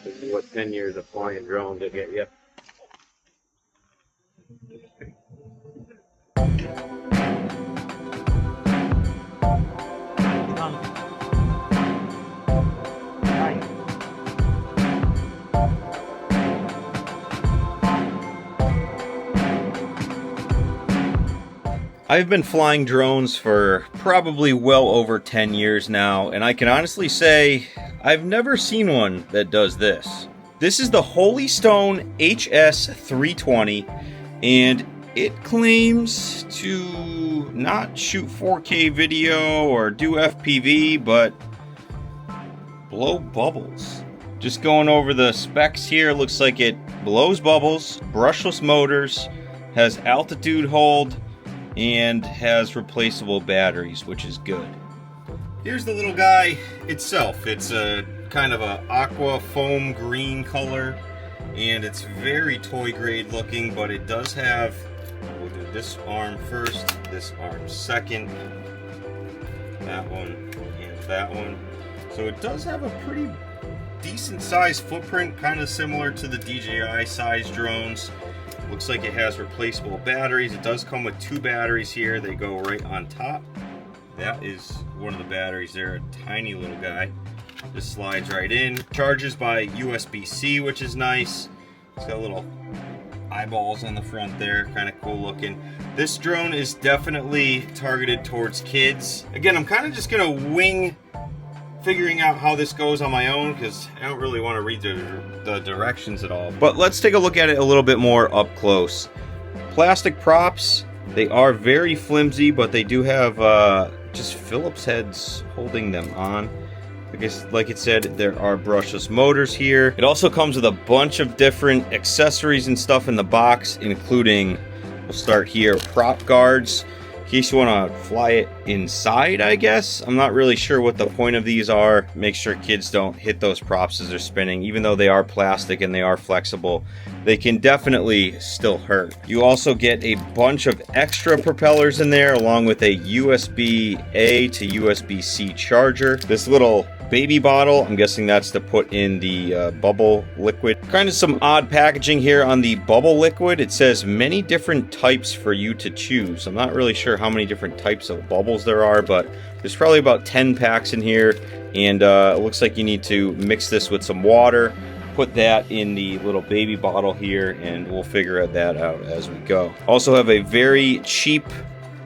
This is what 10 years of flying drones will get you. I've been flying drones for probably well over 10 years now, and I can honestly say I've never seen one that does this. This is the Holystone HS320, and it claims to not shoot 4K video or do FPV, but blow bubbles. Just going over the specs here, looks like it blows bubbles, brushless motors, has altitude hold, and has replaceable batteries, which is good. Here's the little guy itself. It's a kind of a aqua foam green color, and it's very toy grade looking, but it does have, we'll do this arm first, this arm second, that one, and that one. So it does have a pretty decent sized footprint, kind of similar to the DJI size drones. Looks like it has replaceable batteries. It does come with 2 batteries here. They go right on top. That is one of the batteries there, a tiny little guy. Just slides right in. Charges by USB-C, which is nice. It's got little eyeballs on the front there, kind of cool looking. This drone is definitely targeted towards kids. Again, I'm kind of just gonna wing figuring out how this goes on my own because I don't really want to read the directions at all. But let's take a look at it a little bit more up close. Plastic props, they are very flimsy, but they do have just Phillips heads holding them on. I guess, like it said, there are brushless motors here. It also comes with a bunch of different accessories and stuff in the box, including, we'll start here, prop guards. In case you want to fly it inside, I guess. I'm not really sure what the point of these are. Make sure kids don't hit those props as they're spinning. Even though they are plastic and they are flexible, they can definitely still hurt. You also get a bunch of extra propellers in there, along with a USB-A to USB-C charger. This little baby bottle, I'm guessing that's to put in the bubble liquid. Kind of some odd packaging here on the bubble liquid. It says many different types for you to choose. I'm not really sure how many different types of bubbles there are, but there's probably about 10 packs in here, and it looks like you need to mix this with some water, put that in the little baby bottle here, and we'll figure that out as we go. Also have a very cheap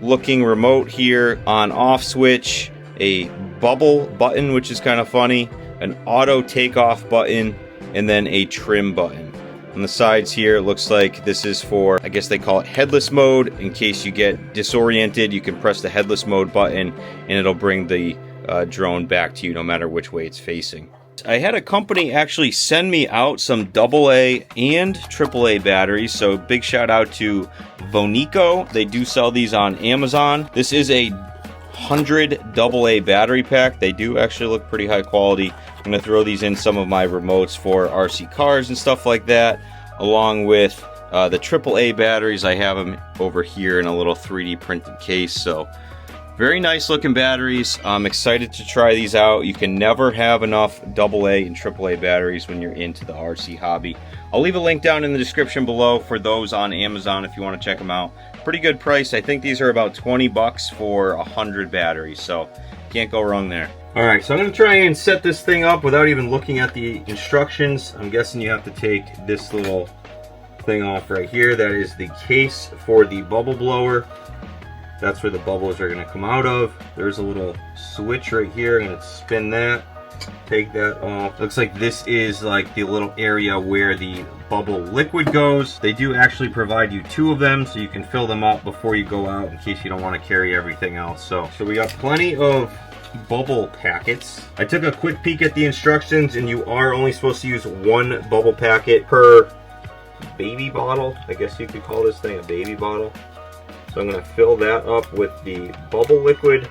looking remote here, on off switch, a bubble button, which is kind of funny, an auto takeoff button, and then a trim button. On the sides here, it looks like this is for, I guess they call it headless mode. In case you get disoriented, you can press the headless mode button and it'll bring the drone back to you no matter which way it's facing. I had a company actually send me out some AA and AAA batteries, so big shout out to Voniko. They do sell these on Amazon. This is a 100 AA battery pack. They do actually look pretty high quality. I'm going to throw these in some of my remotes for RC cars and stuff like that, along with the AAA batteries. I have them over here in a little 3D printed case. So very nice looking batteries. I'm excited to try these out. You can never have enough AA and AAA batteries when you're into the RC hobby. I'll leave a link down in the description below for those on Amazon if you want to check them out. Pretty good price. I think these are about 20 bucks for 100 batteries, so can't go wrong there. Alright, so I'm going to try and set this thing up without even looking at the instructions. I'm guessing you have to take this little thing off right here. That is the case for the bubble blower. That's where the bubbles are going to come out of. There's a little switch right here. I'm going to spin that, take that off. Looks like this is like the little area where the bubble liquid goes. They do actually provide you 2 of them, so you can fill them up before you go out in case you don't want to carry everything else. So we got plenty of bubble packets. I took a quick peek at the instructions, and you are only supposed to use 1 bubble packet per baby bottle. I guess you could call this thing a baby bottle. So I'm going to fill that up with the bubble liquid.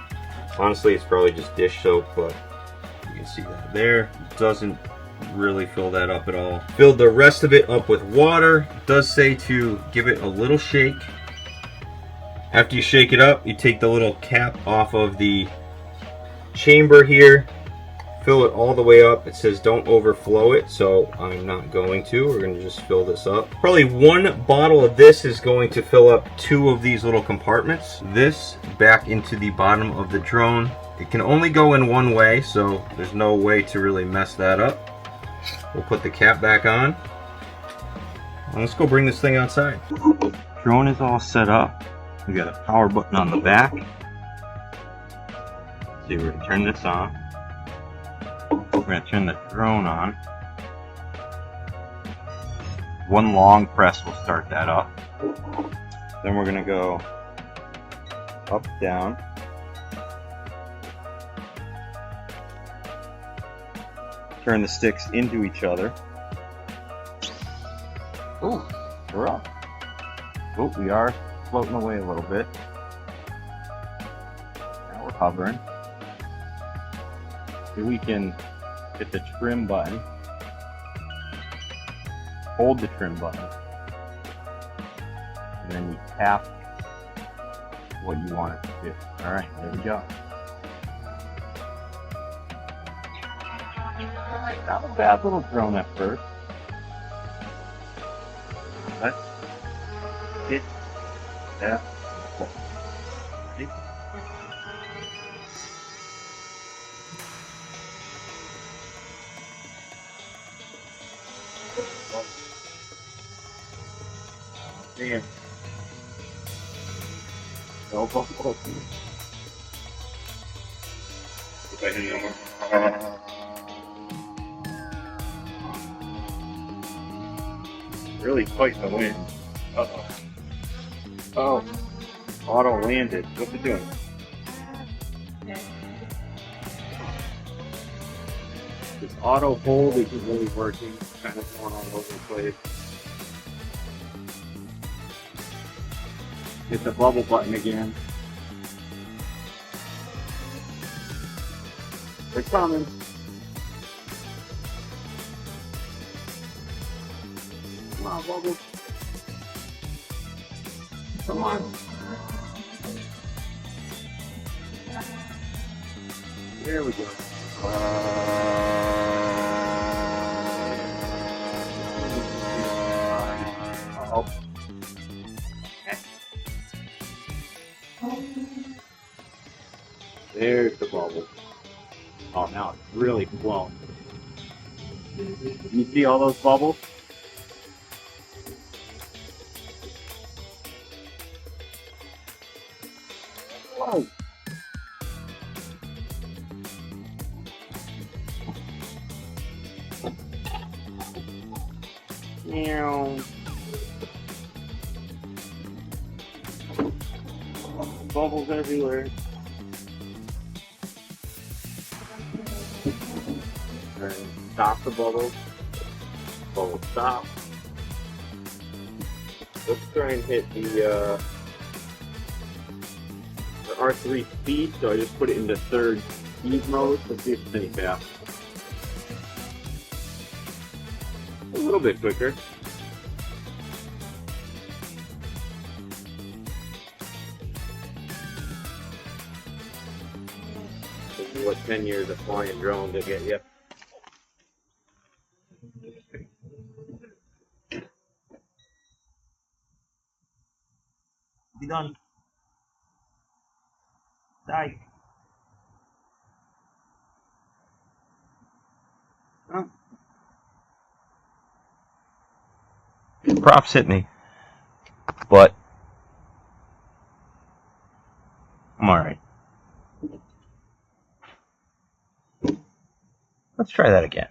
Honestly, it's probably just dish soap, but you can see that there. It doesn't really fill that up at all. Filled the rest of it up with water. It does say to give it a little shake. After you shake it up, you take the little cap off of the chamber here, fill it all the way up. It says don't overflow it, so I'm not going to. We're going to just fill this up. Probably one bottle of this is going to fill up 2 of these little compartments. This back into the bottom of the drone. It can only go in one way, so there's no way to really mess that up. We'll put the cap back on. And let's go bring this thing outside. Drone is all set up. We got a power button on the back. So we're going to turn this on. We're going to turn the drone on. One long press will start that up. Then we're going to go up, down. Turn the sticks into each other. Ooh, we're up. Oh, we are floating away a little bit. Now we're hovering. So we can hit the trim button. Hold the trim button. And then you tap what you want it to do. Alright, there we go. Not a bad little drone at first. Let's hit that. Damn. No bubble. Really fighting the wind. Uh-oh. Oh. Auto landed. What's it doing? This auto hold isn't really working. It's kind of going all over the place. Hit the bubble button again. They're coming. Come on, bubbles. Come on. There we go. Uh-oh. There's the bubble. Oh, now it's really flowing. You see all those bubbles? Whoa! Meow. Bubbles everywhere. And stop the bubbles. Bubble stop. Let's try and hit the R3 speed, so I just put it into 3rd speed mode. Let's see if it's any faster. A little bit quicker. This is what 10 years of flying drones will get you. Be done. Die. Huh? Props hit me, but I'm alright. Let's try that again.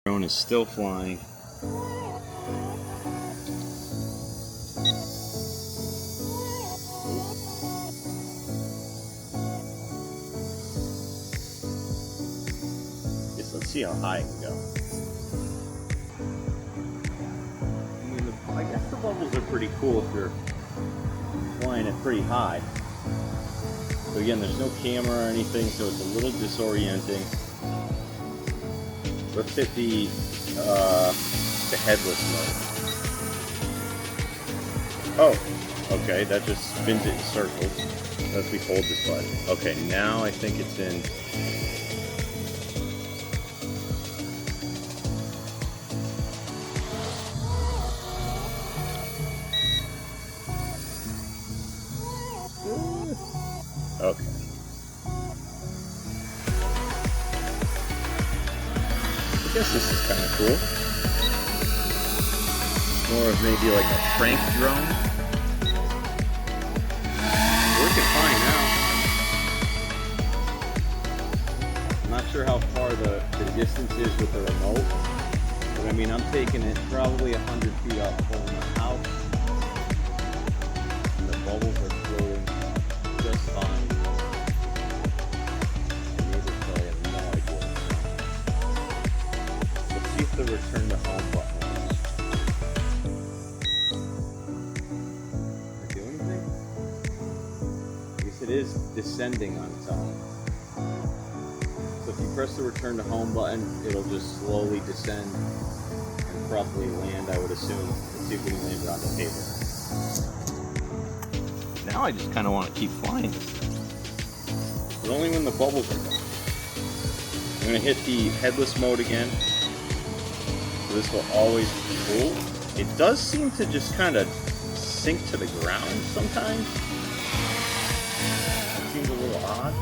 Drone is still flying. Let's see how high it can go. I guess the bubbles are pretty cool if you're flying it pretty high. So again, there's no camera or anything, so it's a little disorienting. Let's hit the headless mode. Oh, okay, that just spins it in circles. Let's hold this button. Okay, now I think it's in guess this is kind of cool. More of maybe like a prank drone. Working fine now. I'm not sure how far the distance is with the remote, but I mean, I'm taking it probably 100 feet up from my house, and the bubbles are floating just fine. The neighbors probably have no idea. Let's see if the return to home button works. Does it do anything? I guess it is descending on its own. So if you press the return to home button, it'll just slowly descend and probably land, I would assume. Let's see if we can land it on the table. Now I just kind of want to keep flying this thing. But only when the bubbles are gone. I'm going to hit the headless mode again. So this will always be cool. It does seem to just kind of sink to the ground sometimes. It seems a little odd.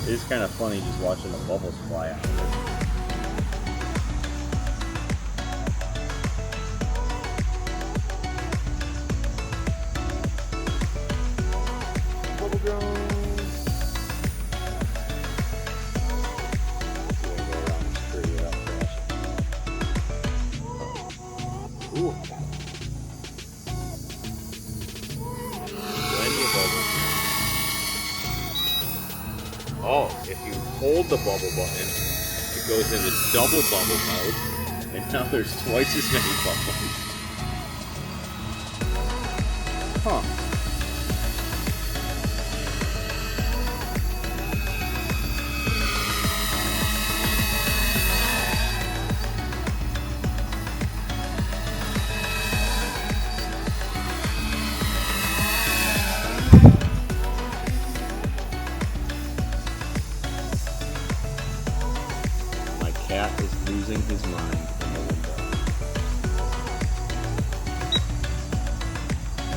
It is kind of funny just watching the bubbles fly out of it. Bubble drone. Let's see if I go around and screw it without crashing. Ooh, I got it. Plenty of bubbles. Oh, if you hold the bubble button, it goes into double bubble mode, and now there's twice as many bubbles. Huh. Cat is losing his mind in the window.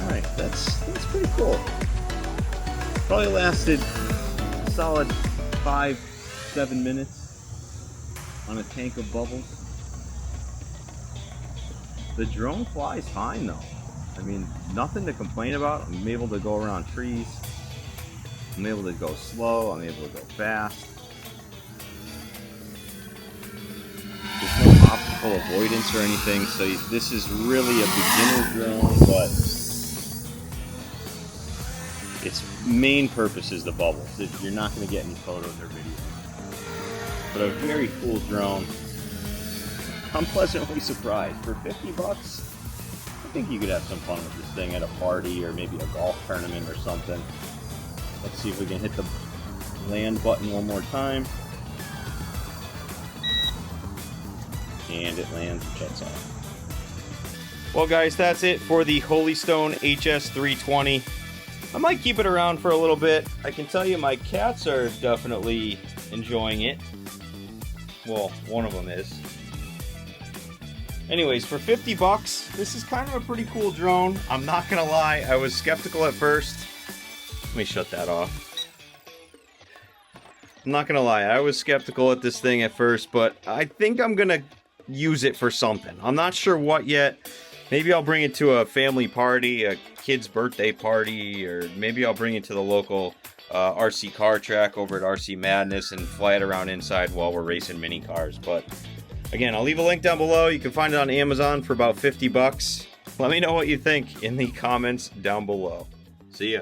Alright, that's pretty cool. Probably lasted a solid 5-7 minutes on a tank of bubbles. The drone flies fine though. I mean, nothing to complain about. I'm able to go around trees. I'm able to go slow. I'm able to go fast. There's no obstacle avoidance or anything, so this is really a beginner drone, but its main purpose is the bubbles. You're not going to get any photos or videos. But a very cool drone. I'm pleasantly surprised. For 50 bucks, I think you could have some fun with this thing at a party or maybe a golf tournament or something. Let's see if we can hit the land button one more time. And it lands, shuts off. Well guys, that's it for the Holystone HS320. I might keep it around for a little bit. I can tell you my cats are definitely enjoying it. Well, one of them is. Anyways, for 50 bucks, this is kind of a pretty cool drone. I'm not gonna lie, I was skeptical at first. Let me shut that off. I'm not gonna lie, I was skeptical at this thing at first, but I think I'm gonna use it for something. I'm not sure what yet. Maybe I'll bring it to a family party, a kid's birthday party, or maybe I'll bring it to the local RC car track over at RC Madness and fly it around inside while we're racing mini cars. But again, I'll leave a link down below. You can find it on Amazon for about 50 bucks. Let me know what you think in the comments down below. See ya.